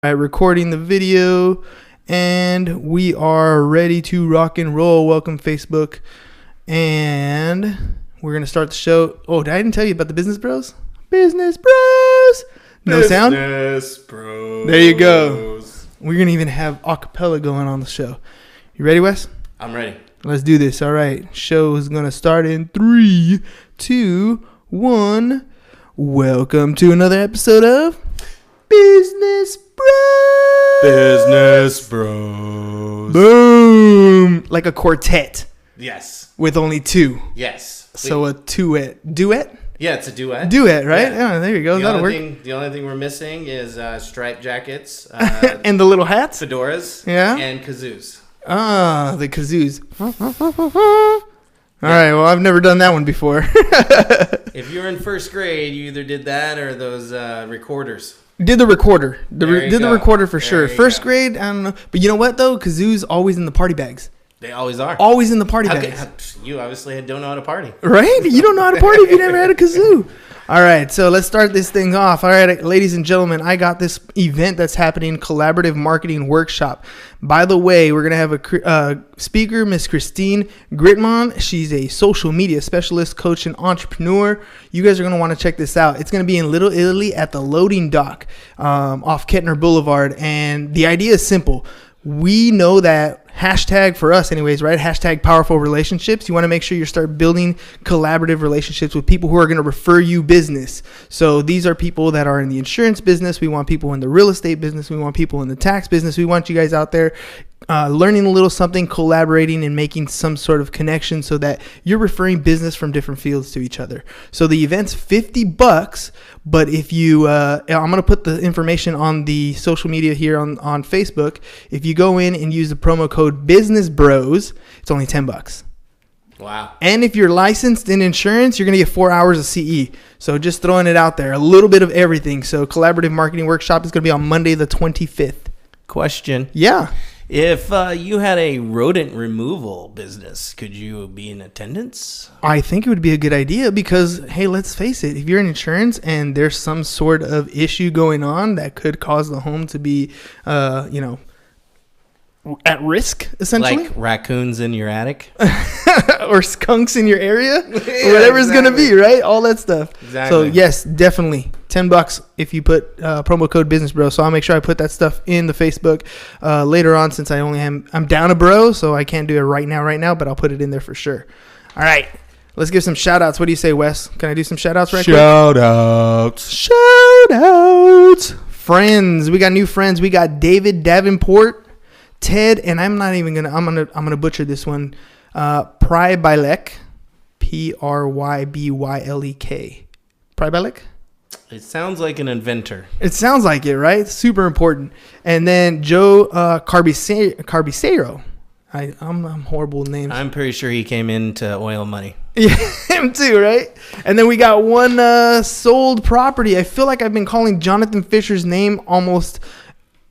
Recording the video, and we are ready to rock and roll. Welcome, Facebook. And we're going to start the show. Oh, I didn't tell you about the Business Bros? Business Bros! No sound? Business Bros. There you go. We're going to even have acapella going on the show. You ready, Wes? I'm ready. Let's do this. All right. Show is going to start in 3, 2, 1. Welcome to another episode of Business Bros. Business Bros. Boom. Like a quartet. Yes. With only two. Yes. So a duet. Duet? Yeah, it's a duet. Duet, right? Yeah, there you go. That'll work. The only thing we're missing is striped jackets. And the little hats? Fedoras. Yeah. And kazoos. Ah, the kazoos. All right, well, I've never done that one before. If you were in first grade, you either did that or those recorders. Did the recorder. The recorder for sure. First go. grade, I don't know. But you know what, though? Kazoo's always in the party bags. They always are. Always in the party bags. You obviously don't know how to party. Right? You don't know how to party if you never had a kazoo. All right, so let's start this thing off. All right, ladies and gentlemen, I got this event that's happening, Collaborative Marketing Workshop. By the way, we're going to have a speaker, Miss Christine Gritmon. She's a social media specialist, coach, and entrepreneur. You guys are going to want to check this out. It's going to be in Little Italy at the loading dock off Kettner Boulevard. And the idea is simple. We know that hashtag for us anyways, right? Hashtag powerful relationships. You want to make sure you start building collaborative relationships with people who are going to refer you business. So these are people that are in the insurance business. We want people in the real estate business. We want people in the tax business. We want you guys out there learning a little something, collaborating, and making some sort of connection so that you're referring business from different fields to each other. So the event's $50, but if you, I'm going to put the information on the social media here on Facebook. If you go in and use the promo code Business Bros, it's only $10. Wow. And if you're licensed in insurance, you're going to get 4 hours of CE. So just throwing it out there, a little bit of everything. So Collaborative Marketing Workshop is going to be on Monday the 25th. Question. Yeah. If you had a rodent removal business, could you be in attendance? I think it would be a good idea because, hey, let's face it. If you're in insurance and there's some sort of issue going on that could cause the home to be, at risk, essentially. Like raccoons in your attic? Or skunks in your area? Or whatever it's going to be, right? All that stuff. Exactly. So, yes, definitely. $10 if you put promo code Business Bro. So I'll make sure I put that stuff in the Facebook later on since I'm down a bro, so I can't do it right now, but I'll put it in there for sure. All right. Let's give some shout outs. What do you say, Wes? Can I do some shout outs right quick? Shout outs. Shout outs. Friends. We got new friends. We got David Davenport, Ted, and I'm gonna butcher this one. Prybylek. Prybyelek. Prybylek? It sounds like an inventor. It sounds like it, right? Super important. And then Joe Carbisero. I'm horrible with names. I'm pretty sure he came into oil money. Yeah, him too, right? And then we got one sold property. I feel like I've been calling Jonathan Fisher's name almost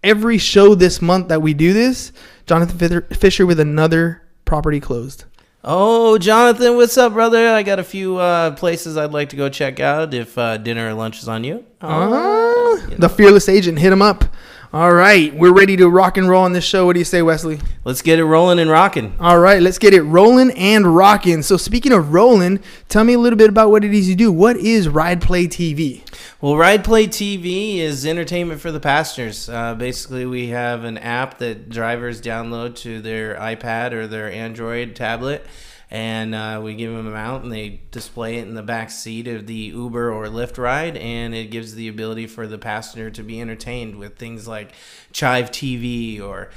every show this month that we do this. Jonathan Fisher with another property closed. Oh, Jonathan, what's up, brother? I got a few places I'd like to go check out if dinner or lunch is on you. The fearless agent, hit him up. All right, we're ready to rock and roll on this show. What do you say, Wesley? Let's get it rolling and rocking. All right, let's get it rolling and rocking. So speaking of rolling, tell me a little bit about what it is you do. What is RIDEPLAY TV? Well, RIDEPLAY TV is entertainment for the passengers. Basically, we have an app that drivers download to their iPad or their Android tablet, and we give them a mount and they display it in the back seat of the Uber or Lyft ride, and it gives the ability for the passenger to be entertained with things like Chive TV or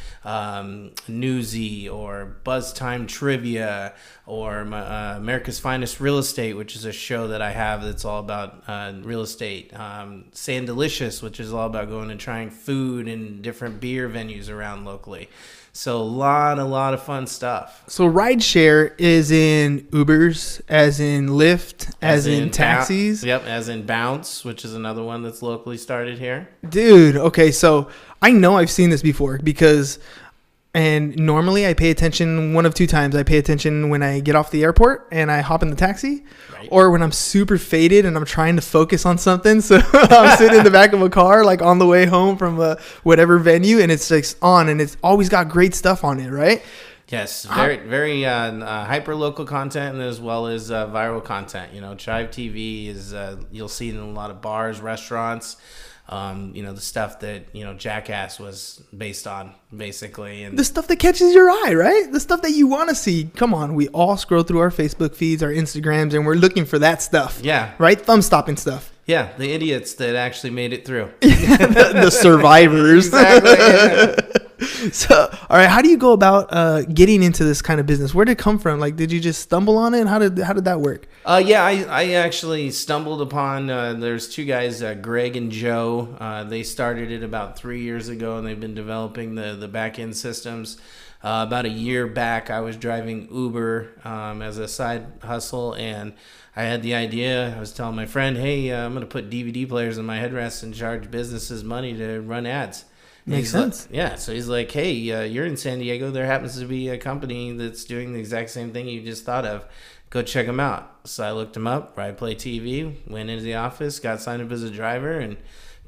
Newsy or Buzz Time Trivia or America's Finest Real Estate, which is a show that I have that's all about real estate. Sandalicious, which is all about going and trying food in different beer venues around locally. So a lot of fun stuff. So rideshare is in Ubers, as in Lyft, as in taxis. Yep, as in Bounce, which is another one that's locally started here. Dude, okay, so I know I've seen this before because And normally I pay attention one of two times. I pay attention when I get off the airport and I hop in the taxi, right, or when I'm super faded and I'm trying to focus on something. So I'm sitting in the back of a car, like on the way home from whatever venue, and it's like on, and it's always got great stuff on it, right? Yes, very hyper local content, and as well as viral content. You know, Chive TV is you'll see it in a lot of bars, restaurants. You know, the stuff that, you know, Jackass was based on, basically. And the stuff that catches your eye, right? The stuff that you want to see. Come on, we all scroll through our Facebook feeds, our Instagrams, and we're looking for that stuff. Yeah. Right? Thumb-stopping stuff. Yeah, the idiots that actually made it through. The survivors. Exactly. Yeah. So, all right, how do you go about getting into this kind of business? Where did it come from? Like, did you just stumble on it? How did that work? Yeah, I actually stumbled upon, there's two guys, Greg and Joe. They started it about 3 years ago, and they've been developing the back-end systems. About a year back, I was driving Uber as a side hustle, and I had the idea. I was telling my friend, hey, I'm going to put DVD players in my headrest and charge businesses money to run ads. Makes sense. Yeah, so he's like, hey, you're in San Diego. There happens to be a company that's doing the exact same thing you just thought of. Go check them out. So I looked them up, RIDEPLay TV, went into the office, got signed up as a driver, and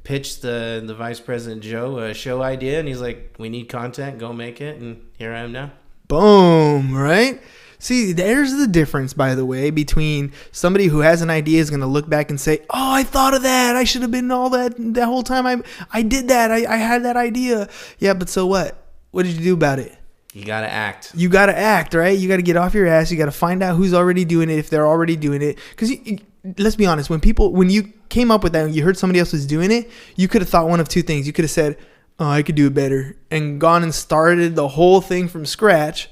pitched the vice president, Joe, a show idea. And he's like, we need content. Go make it. And here I am now. Boom, right? See, there's the difference, by the way, between somebody who has an idea is going to look back and say, oh, I thought of that. I should have been all that whole time. I did that. I had that idea. Yeah, but so what? What did you do about it? You got to act. You got to act, right? You got to get off your ass. You got to find out who's already doing it, if they're already doing it. Because let's be honest, when you came up with that and you heard somebody else was doing it, you could have thought one of two things. You could have said, oh, I could do it better, and gone and started the whole thing from scratch,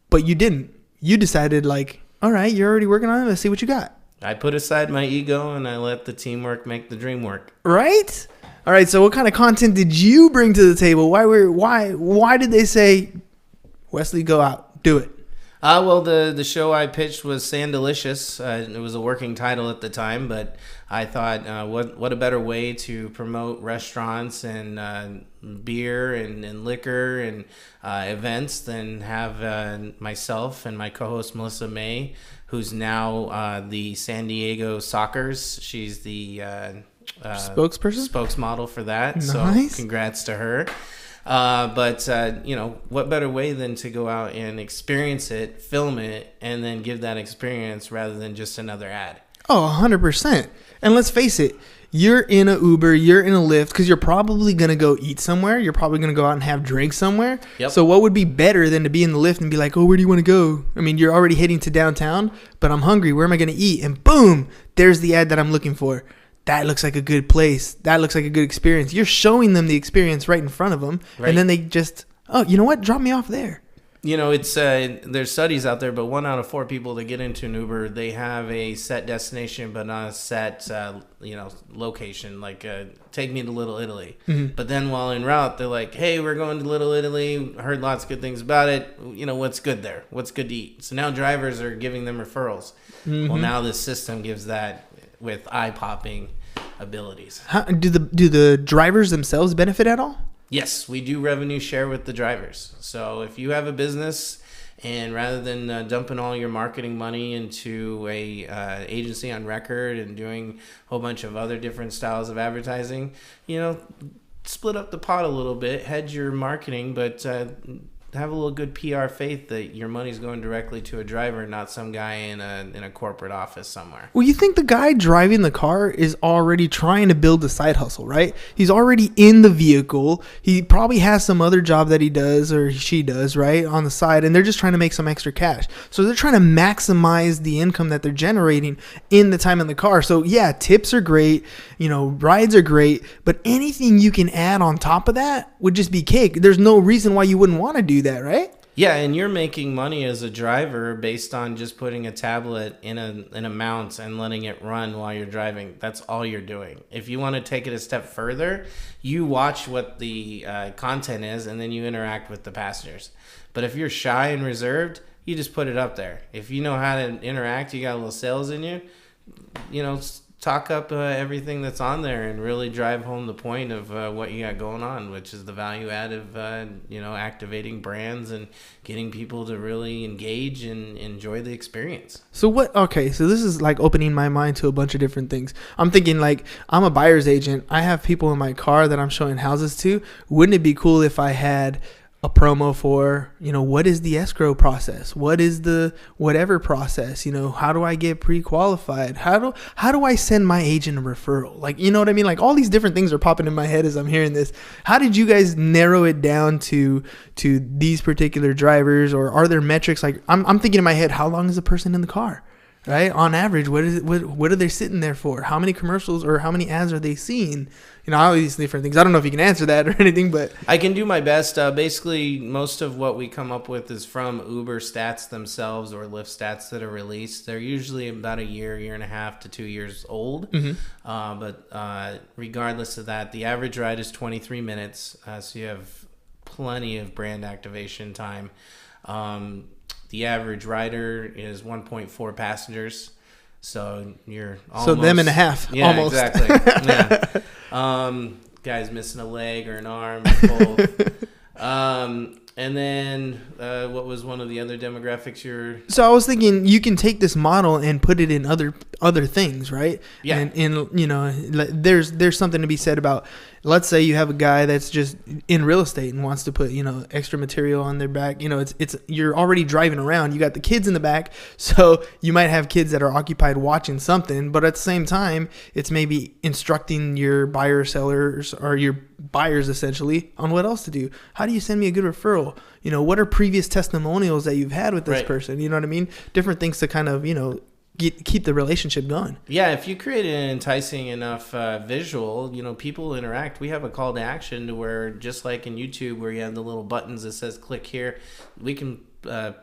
but you didn't. You decided, like, all right, you're already working on it. Let's see what you got. I put aside my ego and I let the teamwork make the dream work. Right? All right. So what kind of content did you bring to the table? Why did they say, Wesley, go out, do it? Well, the show I pitched was Sandalicious. It was a working title at the time, but I thought, what a better way to promote restaurants and beer and liquor and events than have myself and my co-host Melissa May, who's now the San Diego Sockers. She's the spokesmodel for that. Nice. So congrats to her. But you know, what better way than to go out and experience it, film it, and then give that experience rather than just another ad. Oh, 100%. And let's face it, you're in a Uber, you're in a Lyft, because you're probably going to go eat somewhere. You're probably going to go out and have drinks somewhere. Yep. So what would be better than to be in the Lyft and be like, oh, where do you want to go? I mean, you're already heading to downtown, but I'm hungry. Where am I going to eat? And boom, there's the ad that I'm looking for. That looks like a good place. That looks like a good experience. You're showing them the experience right in front of them. Right. And then they just, oh, you know what? Drop me off there. You know, it's there's studies out there, but 1 out of 4 people that get into an Uber, they have a set destination, but not a set, location. Like, take me to Little Italy. Mm-hmm. But then while en route, they're like, hey, we're going to Little Italy. Heard lots of good things about it. You know, what's good there? What's good to eat? So now drivers are giving them referrals. Mm-hmm. Well, now this system gives that with eye-popping abilities. Do the drivers themselves benefit at all? Yes, we do revenue share with the drivers. So if you have a business, and rather than dumping all your marketing money into a agency on record and doing a whole bunch of other different styles of advertising, you know, split up the pot a little bit, hedge your marketing, but have a little good PR faith that your money's going directly to a driver, not some guy in a corporate office somewhere. Well, you think the guy driving the car is already trying to build a side hustle, right? He's already in the vehicle. He probably has some other job that he does or she does, right, on the side, and they're just trying to make some extra cash. So they're trying to maximize the income that they're generating in the time in the car. So yeah, tips are great, you know, rides are great, but anything you can add on top of that would just be cake. There's no reason why you wouldn't want to do that, right? Yeah, and you're making money as a driver based on just putting a tablet in a mount and letting it run while you're driving. That's all you're doing. If you want to take it a step further, you watch what the content is and then you interact with the passengers. But if you're shy and reserved, you just put it up there. If you know how to interact, you got a little sales in you, you know, talk up everything that's on there and really drive home the point of what you got going on, which is the value add of activating brands and getting people to really engage and enjoy the experience. So this is like opening my mind to a bunch of different things. I'm thinking, like, I'm a buyer's agent. I have people in my car that I'm showing houses to. Wouldn't it be cool if I had a promo for, what is the escrow process? What is the whatever process? How do I get pre-qualified? How do I send my agent a referral? Like, you know what I mean? Like, all these different things are popping in my head as I'm hearing this. How did you guys narrow it down to these particular drivers, or are there metrics? Like, I'm thinking in my head, how long is a person in the car? Right? On average, what are they sitting there for? How many commercials or how many ads are they seeing? All these different things. I don't know if you can answer that or anything, but I can do my best. Basically, most of what we come up with is from Uber stats themselves or Lyft stats that are released. They're usually about a year and a half to 2 years old. Mm-hmm. But regardless of that, the average ride is 23 minutes. So you have plenty of brand activation time. The average rider is 1.4 passengers, so you're almost... So them and a half, yeah, almost. Exactly. Yeah. Guy's missing a leg or an arm or both. And then what was one of the other demographics you're... So I was thinking you can take this model and put it in other things, right? Yeah. And there's something to be said about, let's say you have a guy that's just in real estate and wants to put, extra material on their back. It's you're already driving around. You got the kids in the back, so you might have kids that are occupied watching something, but at the same time, it's maybe instructing your buyer sellers or your buyers essentially on what else to do. How do you send me a good referral? What are previous testimonials that you've had with this person? You know what I mean? Different things to kind of, keep the relationship going. Yeah, if you create an enticing enough visual, people interact. We have a call to action to where, just like in YouTube where you have the little buttons that says click here, we can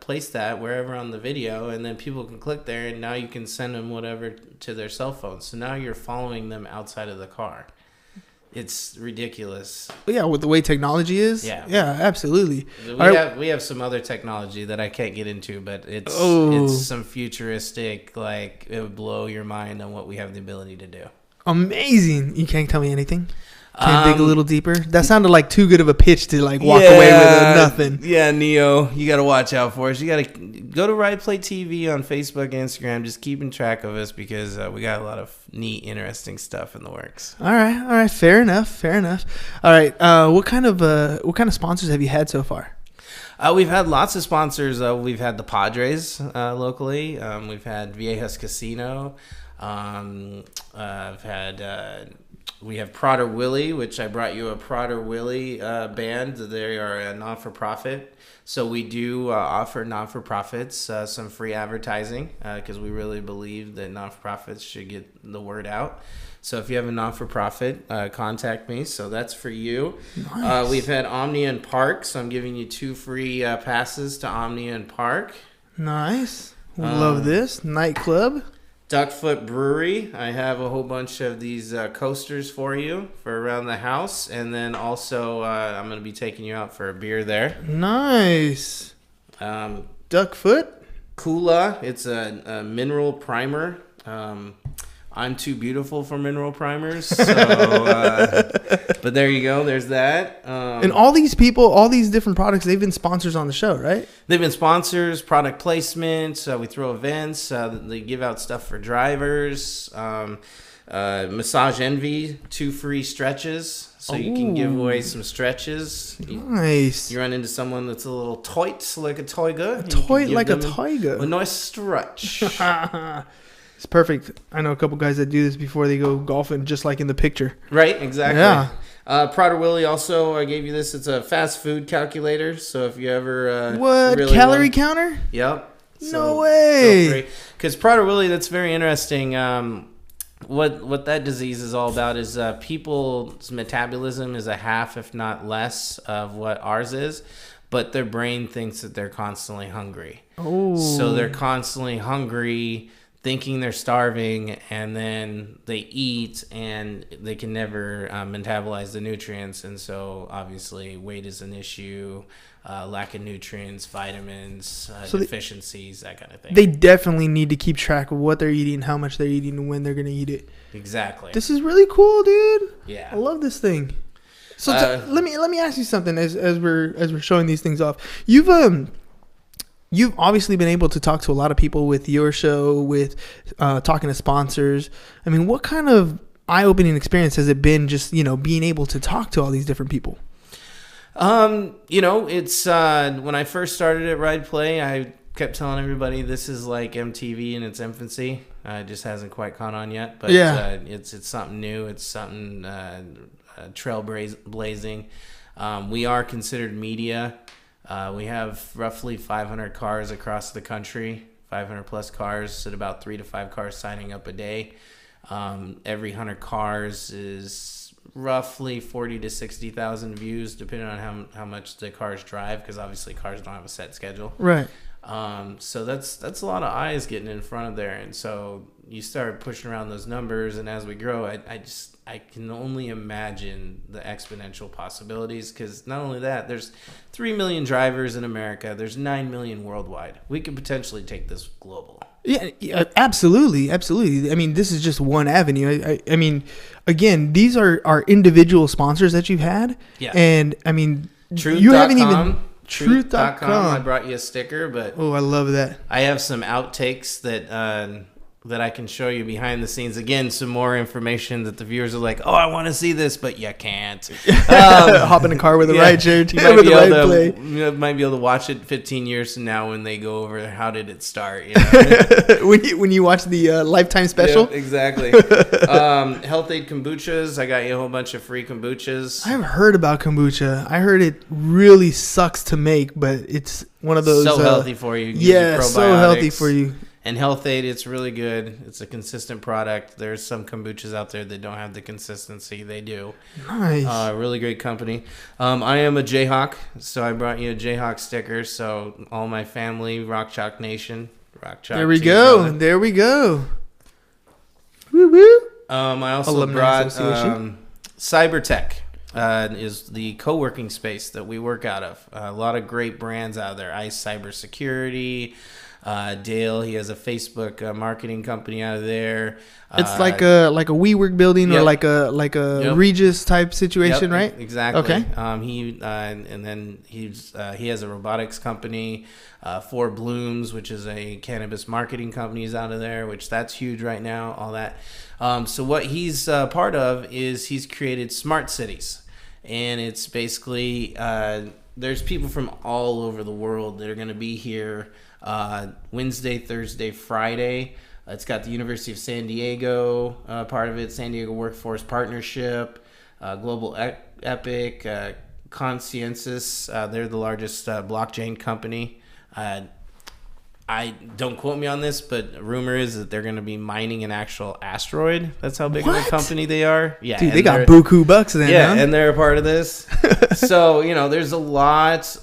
place that wherever on the video, and then people can click there, and now you can send them whatever to their cell phone. So now you're following them outside of the car. It's ridiculous. Yeah, with the way technology is. Yeah, absolutely. We have some other technology that I can't get into, but it's some futuristic, like, it would blow your mind on what we have the ability to do. Amazing. You can't tell me anything? Can dig a little deeper? That sounded like too good of a pitch to walk away with nothing. Yeah, Neo, you got to watch out for us. You got to go to RIDEPLAY TV on Facebook, Instagram, just keeping track of us because we got a lot of neat, interesting stuff in the works. All right. Fair enough. All right. What kind of sponsors have you had so far? We've had lots of sponsors. We've had the Padres locally. We've had Viejas Casino. We have Prater Willie, which I brought you a Prater Willie band. They are a non-for-profit. So we do offer non-for-profits some free advertising because we really believe that non-for-profits should get the word out. So if you have a non-for-profit, contact me. So that's for you. Nice. We've had Omnia and Park. So I'm giving you 2 free passes to Omnia and Park. Nice. Love this. Nightclub. Duckfoot Brewery. I have a whole bunch of these coasters for you for around the house. And then also I'm going to be taking you out for a beer there. Nice. Duckfoot? Kula. It's a mineral primer. I'm too beautiful for mineral primers. So, but there you go. There's that. And all these people, all these different products, they've been sponsors on the show, right? They've been sponsors, product placements. We throw events. They give out stuff for drivers. Massage Envy, 2 free stretches. So you can give away some stretches. Nice. You run into someone that's a little toit, like a toiga. A toit like a toiga. A nice stretch. It's perfect. I know a couple guys that do this before they go golfing, just like in the picture. Right, exactly. Yeah. Prater Willie also, I gave you this. It's a fast food calculator. So if you ever... what? Really calorie counter? Yep. No way. Because Prater Willie, that's very interesting. What that disease is all about is people's metabolism is a half, if not less, of what ours is. But their brain thinks that they're constantly hungry. Oh. So they're constantly hungry, thinking they're starving, and then they eat and they can never metabolize the nutrients, and so obviously weight is an issue, lack of nutrients, vitamins, deficiencies, that kind of thing. They definitely need to keep track of what they're eating, how much they're eating, and when they're going to eat it. Exactly. This is really cool, dude. Yeah. I love this thing. So let me ask you something as we're showing these things off. You've obviously been able to talk to a lot of people with your show, with talking to sponsors. I mean, what kind of eye-opening experience has it been just, being able to talk to all these different people? It's when I first started at RIDEPLAY, I kept telling everybody this is like MTV in its infancy. It just hasn't quite caught on yet, but it's something new. It's something trailblazing. We are considered media. We have roughly 500 cars across the country, 500 plus cars, at about 3 to 5 cars signing up a day. Every 100 cars is roughly 40 to 60,000 views, depending on how much the cars drive, because obviously cars don't have a set schedule. Right. So that's a lot of eyes getting in front of there, and so you start pushing around those numbers, and as we grow, I can only imagine the exponential possibilities, because not only that, there's 3 million drivers in America, there's 9 million worldwide. We could potentially take this global. Yeah, absolutely. I mean, this is just one avenue. I mean, again, these are individual sponsors that you've had. Yeah. And I mean, Truth. You haven't even Truth.com. I brought you a sticker, but I love that. I have some outtakes that I can show you behind the scenes. Again, some more information that the viewers are like, oh, I want to see this, but you can't. Hop in a car with a ride share with the ride play. You might be able to watch it 15 years from now when they go over how did it start. When you watch the Lifetime special. Yeah, exactly. Health Aid kombuchas. I got you a whole bunch of free kombuchas. I've heard about kombucha. I heard it really sucks to make, but it's one of those. So healthy for you. Yeah, so healthy for you. And Health Aid, it's really good. It's a consistent product. There's some kombuchas out there that don't have the consistency. They do. Nice. Really great company. I am a Jayhawk, so I brought you a Jayhawk sticker. So all my family, Rock Chalk Nation, Rock Chalk. There we go. Brother. There we go. Woo woo. I also brought Cybertech. Is the co-working space that we work out of. A lot of great brands out there. ICE Cybersecurity. Dale, he has a Facebook marketing company out of there. It's like a WeWork building, or like a Regis type situation, right? Exactly. Okay. And then he has a robotics company, 4 Blooms, which is a cannabis marketing company, is out of there, which that's huge right now. All that. So what he's part of is he's created smart cities, and it's basically there's people from all over the world that are going to be here. Wednesday, Thursday, Friday. It's got the University of San Diego part of it, San Diego Workforce Partnership, Global Epic, Consciensus. They're the largest blockchain company. I don't quote me on this, but rumor is that they're going to be mining an actual asteroid. That's how big of a company they are. Yeah, dude, they got buku bucks then. Yeah, huh? And they're a part of this. So there's a lot.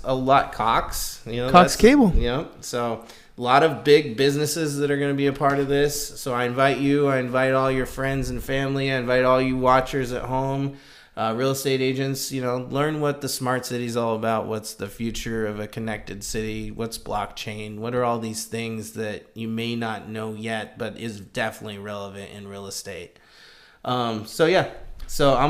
Cox. Cox Cable. So a lot of big businesses that are going to be a part of this. So I invite you. I invite all your friends and family. I invite all you watchers at home. Real estate agents, learn what the smart city is all about. What's the future of a connected city? What's blockchain? What are all these things that you may not know yet, but is definitely relevant in real estate? So I'm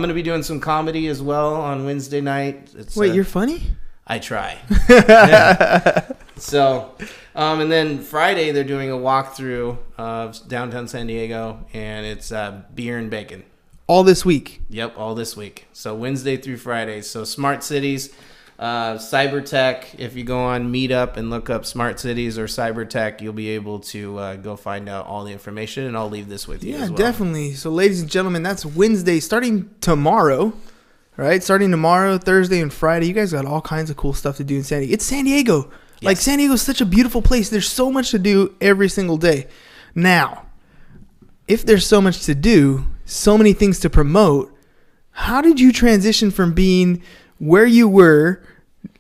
going to be doing some comedy as well on Wednesday night. Wait, you're funny? I try. Yeah. So, and then Friday they're doing a walkthrough of downtown San Diego, and it's beer and bacon. All this week. Yep, all this week. So Wednesday through Friday. So smart cities, Cybertech. If you go on Meetup and look up smart cities or Cybertech, you'll be able to go find out all the information, and I'll leave this with you as well. Yeah, definitely. So ladies and gentlemen, that's Wednesday starting tomorrow, right? Starting tomorrow, Thursday and Friday. You guys got all kinds of cool stuff to do in San Diego. It's San Diego. Yes. Like, San Diego is such a beautiful place. There's so much to do every single day. Now, if there's so much to do, so many things to promote, how did you transition from being where you were,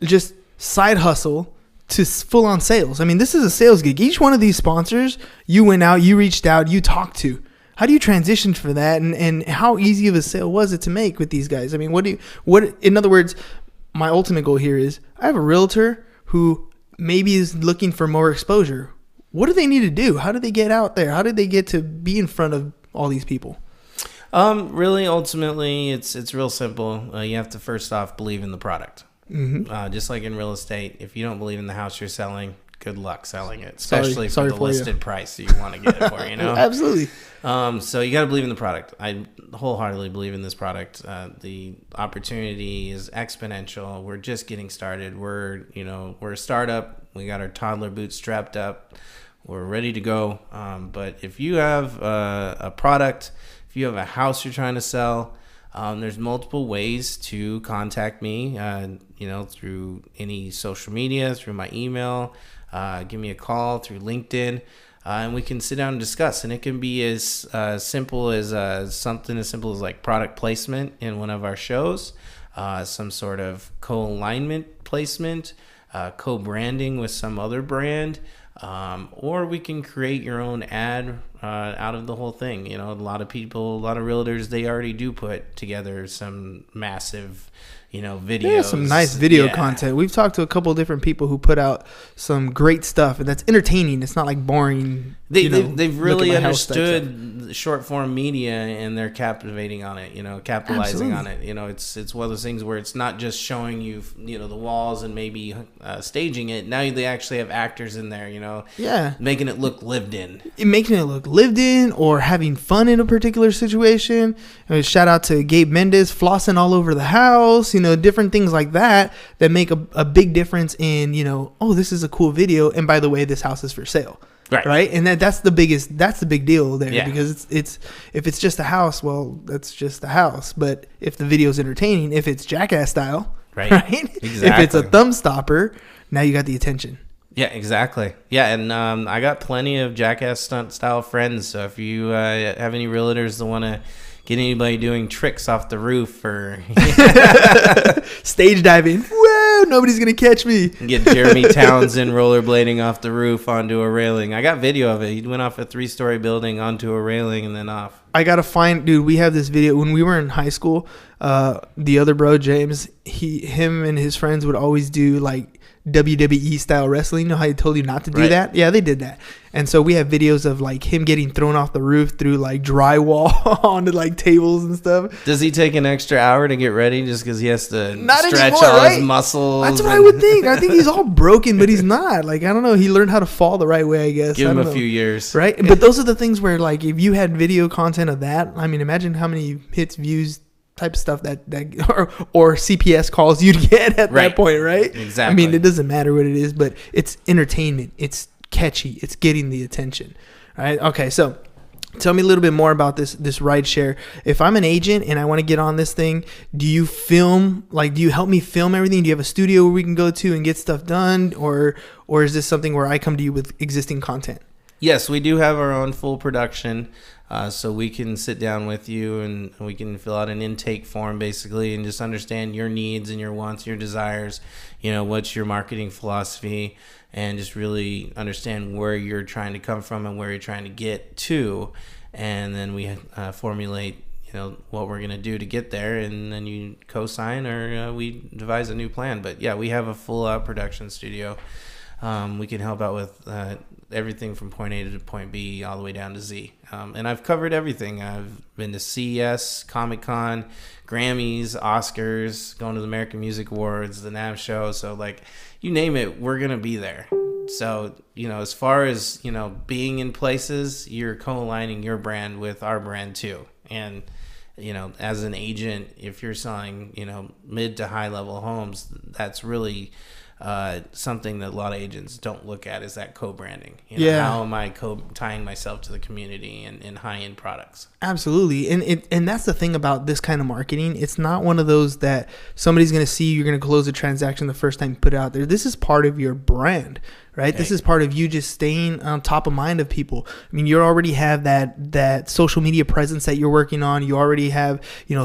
just side hustle, to full on sales. I mean, this is a sales gig. Each one of these sponsors, you went out, you reached out, you talked to. How do you transition for that? And how easy of a sale was it to make with these guys? I mean, in other words, my ultimate goal here is I have a realtor who maybe is looking for more exposure. What do they need to do? How do they get out there? How did they get to be in front of all these people? Really, ultimately, it's real simple. You have to first off believe in the product. Mm-hmm. Just like in real estate, if you don't believe in the house you're selling, good luck selling it, especially for the listed price that you want to get it for, you know? Absolutely. So you got to believe in the product. I wholeheartedly believe in this product. The opportunity is exponential. We're just getting started. We're a startup. We got our toddler boots strapped up. We're ready to go. But if you have a product, if you have a house you're trying to sell, there's multiple ways to contact me, through any social media, through my email, give me a call through LinkedIn, and we can sit down and discuss. And it can be as simple as something as simple as like product placement in one of our shows, some sort of co-alignment placement, co-branding with some other brand, or we can create your own ad out of the whole thing. You know, a lot of realtors, they already do put together some massive, videos. Yeah, some nice video content. We've talked to a couple of different people who put out some great stuff, and that's entertaining. It's not like boring. They've really understood short form media, and they're captivating on it. Capitalizing on it. It's one of those things where it's not just showing you, the walls and maybe staging it. Now they actually have actors in there. Making it look lived in. Making it look lived in, or having fun in a particular situation. Shout out to Gabe Mendez flossing all over the house. Different things like that make a big difference in, this is a cool video. And by the way, this house is for sale. Right. And that's the big deal there, because it's if it's just a house, well, that's just a house. But if the video is entertaining, if it's Jackass style, right? Exactly. If it's a thumb stopper, now you got the attention. Yeah, exactly. Yeah, and I got plenty of Jackass stunt style friends. So if you have any realtors that want to get anybody doing tricks off the roof or stage diving, whoa, nobody's gonna catch me. Get Jeremy Townsend rollerblading off the roof onto a railing. I got video of it. He went off a 3-story building onto a railing and then off. I gotta find, dude. We have this video when we were in high school. The other bro, James, him and his friends would always do like WWE style wrestling. You know how I told you not to do that? Yeah, they did that. And so we have videos of like him getting thrown off the roof through like drywall onto like tables and stuff. Does he take an extra hour to get ready just because he has to stretch anymore, all his muscles? That's what I would think. I think he's all broken, but he's not. Like, I don't know. He learned how to fall the right way, I guess. Give him a few years. Right? But those are the things where like if you had video content of that, I mean, imagine how many hits, views, type of stuff that or CPS calls you'd get at that point, right? Exactly. I mean, it doesn't matter what it is, but it's entertainment. It's catchy. It's getting the attention. Right? Okay, so tell me a little bit more about this ride share. If I'm an agent and I want to get on this thing, do you film? Like, do you help me film everything? Do you have a studio where we can go to and get stuff done, or is this something where I come to you with existing content? Yes, we do have our own full production. So we can sit down with you and we can fill out an intake form basically and just understand your needs and your wants, your desires, what's your marketing philosophy, and just really understand where you're trying to come from and where you're trying to get to. And then we formulate, what we're going to do to get there, and then you co-sign or we devise a new plan. But yeah, we have a full out production studio. We can help out with everything from point A to point B all the way down to Z. And I've covered everything. I've been to CES, Comic-Con, Grammys, Oscars, going to the American Music Awards, the NAMM show. So like, you name it, we're going to be there. So, as far as, being in places, you're co-aligning your brand with our brand too. And, as an agent, if you're selling, mid to high level homes, that's really something that a lot of agents don't look at, is that co-branding. How am I tying myself to the community and high-end products? Absolutely. And that's the thing about this kind of marketing. It's not one of those that somebody's going to see, you're going to close a transaction the first time you put it out there. This is part of your brand, right? This is part of you just staying on top of mind of people. I mean, you already have that social media presence that you're working on. You already have,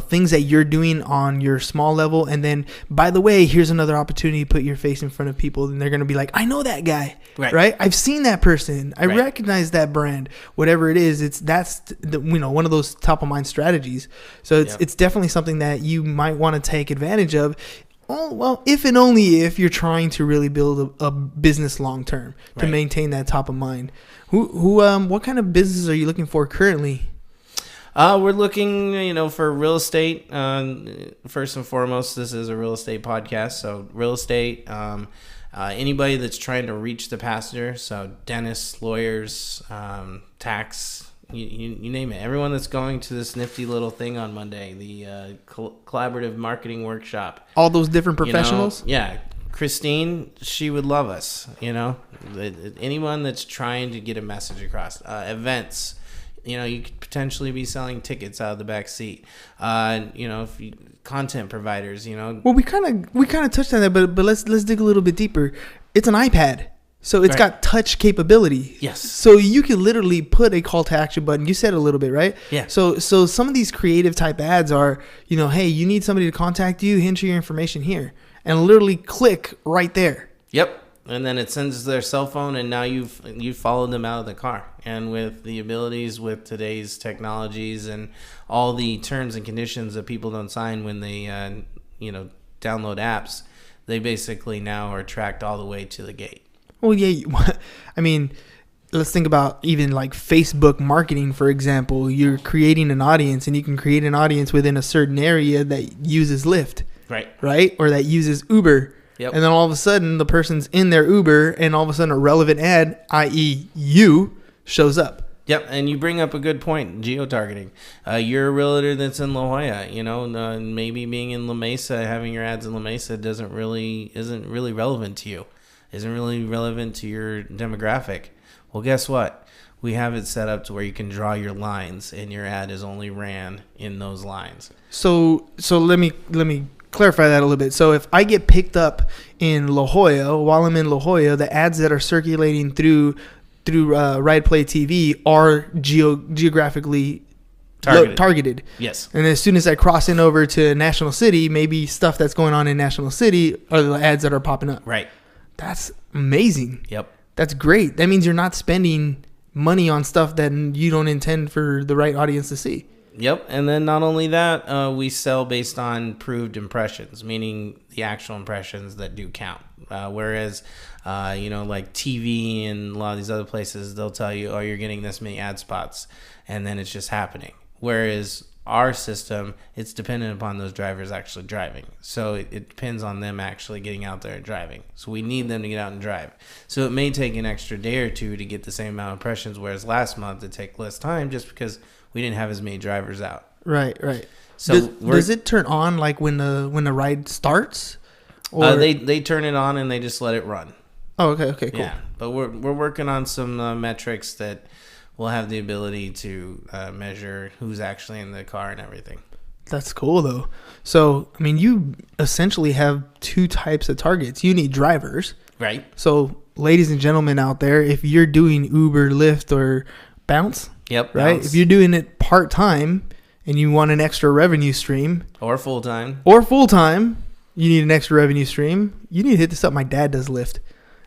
things that you're doing on your small level. And then, by the way, here's another opportunity to put your face in in front of people, and they're going to be like, I know that guy, right? I've seen that person. I recognize that brand. Whatever it is, that's one of those top of mind strategies. So it's definitely something that you might want to take advantage of. Oh, well, if and only if you're trying to really build a business long term to maintain that top of mind. What kind of businesses are you looking for currently? We're looking, for real estate. First and foremost, this is a real estate podcast. So real estate, anybody that's trying to reach the passenger. So dentists, lawyers, tax, you name it. Everyone that's going to this nifty little thing on Monday, the collaborative marketing workshop. All those different professionals? Christine, she would love us, Anyone that's trying to get a message across. Events. You could potentially be selling tickets out of the back seat. If content providers, Well, we kind of touched on that, but let's dig a little bit deeper. It's an iPad. So it's got touch capability. Yes. So you can literally put a call to action button. You said a little bit, right? Yeah. So some of these creative type ads are, hey, you need somebody to contact you, enter your information here, and literally click right there. Yep. And then it sends their cell phone, and now you've followed them out of the car. And with the abilities with today's technologies and all the terms and conditions that people don't sign when they download apps, they basically now are tracked all the way to the gate. Well, yeah. I mean, let's think about even like Facebook marketing, for example. You're creating an audience, and you can create an audience within a certain area that uses Lyft. Right? Or that uses Uber. Yep. And then all of a sudden, the person's in their Uber, and all of a sudden a relevant ad, i.e. you, shows up. Yep, and you bring up a good point, geo-targeting. You're a realtor that's in La Jolla, maybe being in La Mesa, having your ads in La Mesa isn't really relevant to you, isn't really relevant to your demographic. Well, guess what? We have it set up to where you can draw your lines, and your ad is only ran in those lines. So let me clarify that a little bit. So if I get picked up in La Jolla, while I'm in La Jolla, the ads that are circulating through RIDEPLAY TV are geographically targeted. Yes. And as soon as I cross in over to National City, maybe stuff that's going on in National City are the ads that are popping up. Right. That's amazing. Yep. That's great. That means you're not spending money on stuff that you don't intend for the right audience to see. Yep, and then not only that, we sell based on proved impressions, meaning the actual impressions that do count. Whereas, like TV and a lot of these other places, they'll tell you, oh, you're getting this many ad spots, and then it's just happening. Whereas our system, it's dependent upon those drivers actually driving. So it depends on them actually getting out there and driving. So we need them to get out and drive. So it may take an extra day or two to get the same amount of impressions, whereas last month it took less time just because we didn't have as many drivers out. Right. So does it turn on like when the ride starts? Or they turn it on and they just let it run. Oh, okay, cool. Yeah, but we're working on some metrics that will have the ability to measure who's actually in the car and everything. That's cool though. So I mean, you essentially have two types of targets. You need drivers, right? So ladies and gentlemen out there, if you're doing Uber, Lyft, or Bounce. Yep. Right. Bounce. If you're doing it part time and you want an extra revenue stream, or full time, you need an extra revenue stream. You need to hit this up. My dad does Lyft.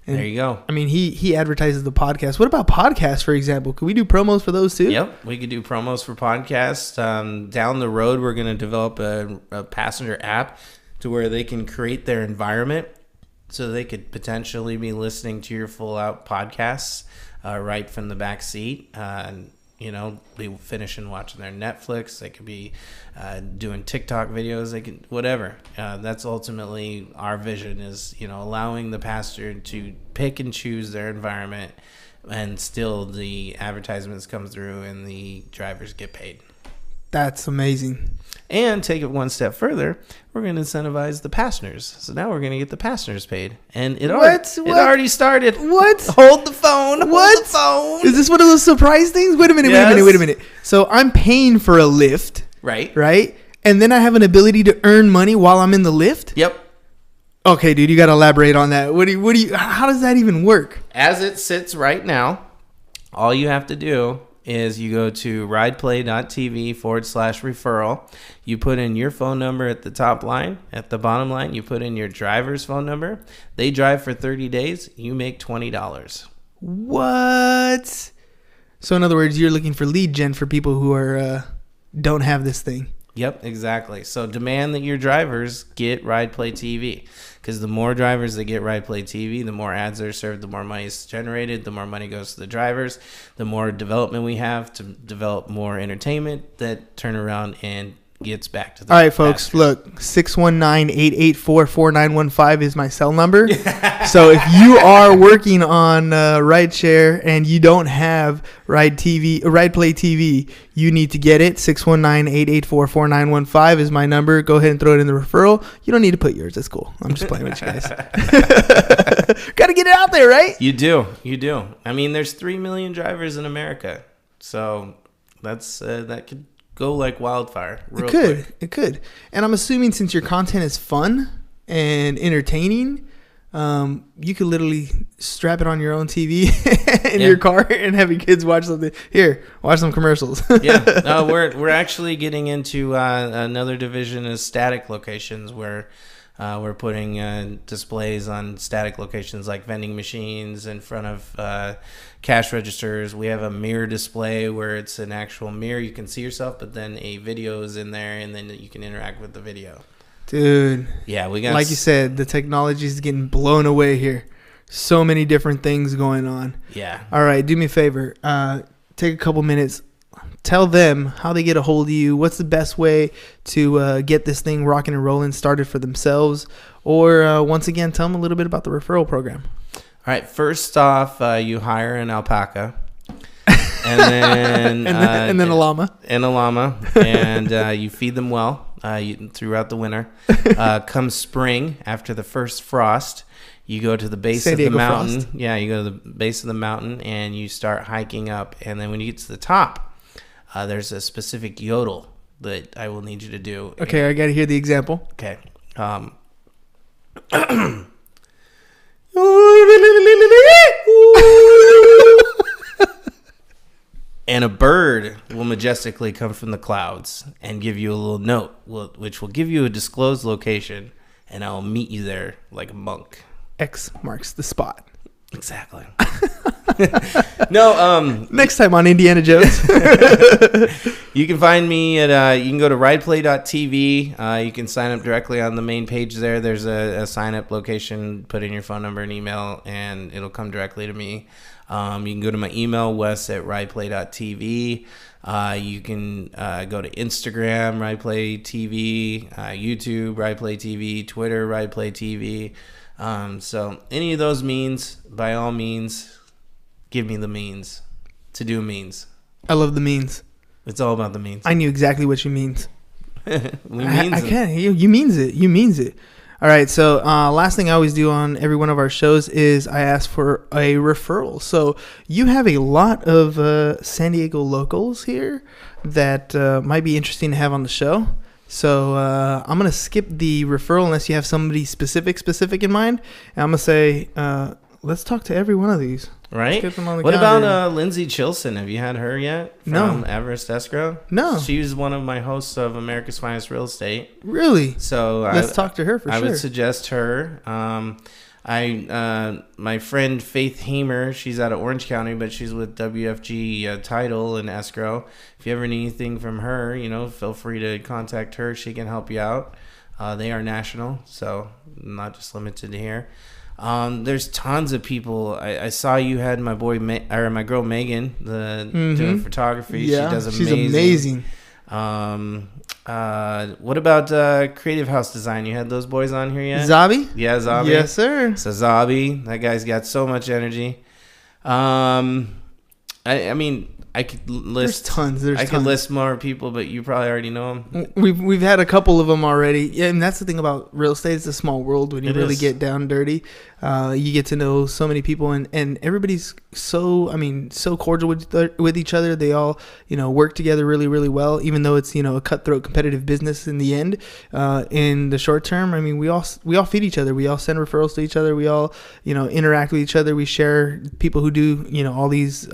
And there you go. I mean, he advertises the podcast. What about podcasts, for example? Could we do promos for those too? Yep, we could do promos for podcasts. Down the road, we're going to develop a passenger app to where they can create their environment, so they could potentially be listening to your full out podcasts right from the back seat. Be finishing watching their Netflix. They could be doing TikTok videos. They can whatever. That's ultimately our vision is, allowing the passenger to pick and choose their environment, and still the advertisements come through and the drivers get paid. That's amazing. And take it one step further, we're going to incentivize the passengers. So now we're going to get the passengers paid. And it already started. What? Hold the phone. What? Hold the phone. Is this one of those surprise things? Wait a minute. So I'm paying for a Lyft. Right? And then I have an ability to earn money while I'm in the Lyft? Yep. Okay, dude, you got to elaborate on that. How does that even work? As it sits right now, all you have to do is you go to rideplay.tv/referral. You put in your phone number at the top line. At the bottom line, you put in your driver's phone number. They drive for 30 days. You make $20. What? So in other words, you're looking for lead gen for people who are don't have this thing. Yep, exactly. So demand that your drivers get RidePlay TV, because the more drivers that get RidePlay TV, the more ads are served, the more money is generated, the more money goes to the drivers, the more development we have to develop more entertainment that turn around and gets back to the All right, folks, look, 619-884-4915 is my cell number. So if you are working on rideshare and you don't have RidePlay TV, you need to get it. 619-884-4915 is my number. Go ahead and throw it in the referral. You don't need to put yours. That's cool. I'm just playing with you guys. Got to get it out there, right? You do. I mean, there's 3 million drivers in America. So that's that could go like wildfire. It could. And I'm assuming since your content is fun and entertaining, you could literally strap it on your own TV in your car and have your kids watch something. Here, watch some commercials. Yeah, we're actually getting into another division of static locations where we're putting displays on static locations like vending machines in front of cash registers. We have a mirror display where it's an actual mirror. You can see yourself, but then a video is in there, and then you can interact with the video. Dude. Yeah, we got... Like you said, the technology is getting blown away here. So many different things going on. Yeah. All right, do me a favor. Take a couple minutes. Tell them how they get a hold of you. What's the best way to get this thing rocking and rolling started for themselves? Or once again, tell them a little bit about the referral program. All right. First off, you hire an alpaca, and then and then a llama, and you feed them well throughout the winter. Come spring, after the first frost, you go to the base of the mountain. Frost. Yeah, you go to the base of the mountain and you start hiking up. And then when you get to the top, there's a specific yodel that I will need you to do. Okay, I got to hear the example. Okay. And a bird will majestically come from the clouds and give you a little note, which will give you a disclosed location, and I will meet you there like a monk. X marks the spot. Exactly. No. Next time on Indiana Jones. You can find me at. You can go to rideplay.tv. You can sign up directly on the main page there. There's a sign up location. Put in your phone number and email, and it'll come directly to me. You can go to my email, wes@rideplay.tv. You can go to Instagram, RidePlay TV, YouTube, RidePlay TV, Twitter, RidePlay TV. So any of those means, by all means, give me the means to do means. I love the means. It's all about the means. I knew exactly what you means. I can't. You means it. You means it. All right. So last thing I always do on every one of our shows is I ask for a referral. So you have a lot of San Diego locals here that might be interesting to have on the show. So I'm going to skip the referral unless you have somebody specific in mind. And I'm going to say, let's talk to every one of these. Right? What about Lindsay Chilson? Have you had her yet? From Everest Escrow? No. She's one of my hosts of America's Finest Real Estate. Really? So let's talk to her for sure. I would suggest her. My friend Faith Hamer, she's out of Orange County, but she's with WFG Title and Escrow. If you ever need anything from her, feel free to contact her. She can help you out. They are national, so not just limited to here. There's tons of people. I saw you had my girl Megan, doing photography. Yeah, she does amazing. She's amazing. What about Creative House Design? You had those boys on here yet? Zabi? Yeah, Zabi. Yes, sir. So Zabi, that guy's got so much energy. I mean, I could list tons. I could list more people, but you probably already know them. We've had a couple of them already. Yeah, and that's the thing about real estate. It's a small world when you really get down dirty. You get to know so many people, and everybody's so cordial with each other. They all work together really, really well. Even though it's a cutthroat competitive business in the end. In the short term, I mean, we all feed each other. We all send referrals to each other. We all interact with each other. We share people who do all these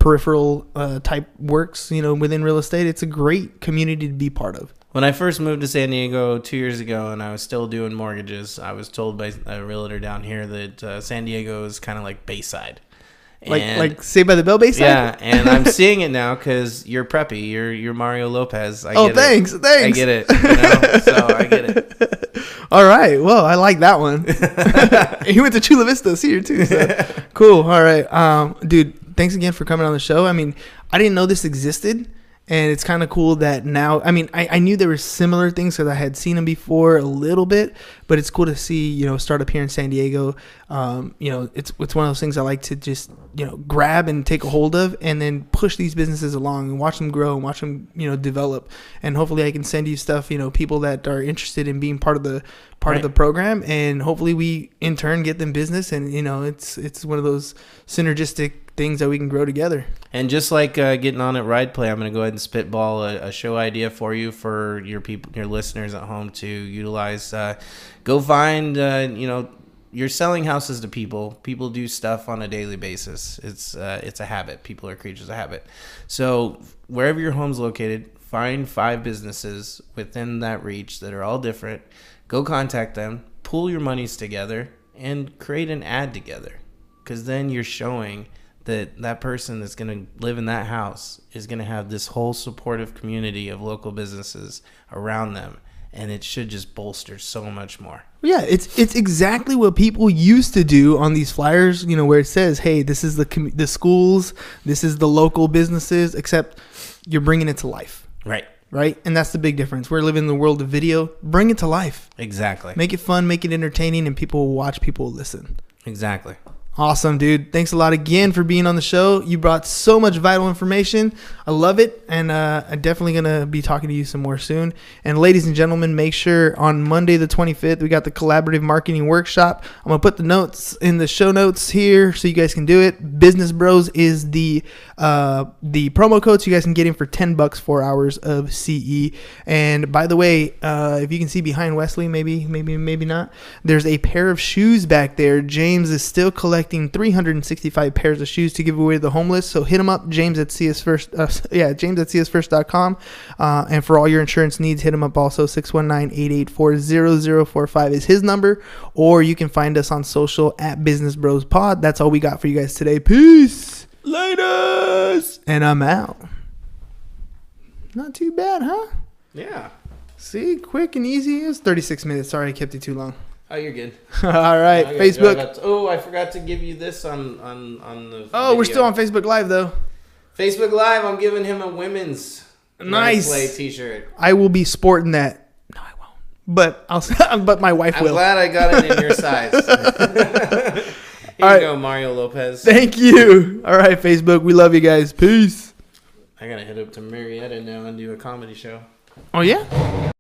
peripheral type works, within real estate. It's a great community to be part of. When I first moved to San Diego 2 years ago and I was still doing mortgages, I was told by a realtor down here that San Diego is kind of like Bayside. Like Saved by the Bell Bayside? Yeah, and I'm seeing it now because you're preppy. You're Mario Lopez. Thanks. I get it. So I get it. All right. Well, I like that one. He went to Chula Vista here too. So. Cool. All right. Dude, thanks again for coming on the show. I mean, I didn't know this existed. And it's kind of cool that now, I mean, I knew there were similar things because I had seen them before a little bit, but it's cool to see, start up here in San Diego. It's one of those things I like to just, grab and take a hold of and then push these businesses along and watch them grow and watch them, develop. And hopefully I can send you stuff, people that are interested in being part of the program. And hopefully we in turn get them business. And, it's one of those synergistic things that we can grow together. And just like getting on at RIDEPLAY, I'm going to go ahead and spitball a show idea for you, for your listeners at home to utilize. Go find, you're selling houses to people. People do stuff on a daily basis. It's a habit. People are creatures of habit. So wherever your home's located, find 5 businesses within that reach that are all different. Go contact them, pool your monies together, and create an ad together. Because then you're showing that person that's going to live in that house is going to have this whole supportive community of local businesses around them. And it should just bolster so much more. Yeah, it's exactly what people used to do on these flyers, where it says, hey, this is the schools, this is the local businesses, except you're bringing it to life. Right? And that's the big difference. We're living in the world of video. Bring it to life. Exactly. Make it fun, make it entertaining, and people will watch, people will listen. Exactly. Awesome, dude. Thanks a lot again for being on the show. You brought so much vital information. I love it. And I'm definitely going to be talking to you some more soon. And ladies and gentlemen, make sure on Monday the 25th, we got the Collaborative Marketing Workshop. I'm going to put the notes in the show notes here so you guys can do it. Business Bros is the promo code, so you guys can get in for $10 4 hours of CE. And by the way, if you can see behind Wesley, maybe not, there's a pair of shoes back there. James is still collecting 365 pairs of shoes to give away to the homeless. So hit him up, James at CSFirst.com. And for all your insurance needs, hit him up also. 619-884-0045 is his number. Or you can find us on social at Business Bros Pod. That's all we got for you guys today. Peace. Laters. And I'm out. Not too bad, huh? Yeah. See, quick and easy. It was 36 minutes. Sorry I kept you too long. Oh, you're good. All right, Facebook. I forgot to give you this on the. Oh, video. We're still on Facebook Live though. Facebook Live. I'm giving him a women's nice T-shirt. I will be sporting that. No, I won't. But but my wife will. I'm glad I got it in your size. Here you go, Mario Lopez. Thank you. All right, Facebook. We love you guys. Peace. I gotta head up to Marietta now and do a comedy show. Oh yeah.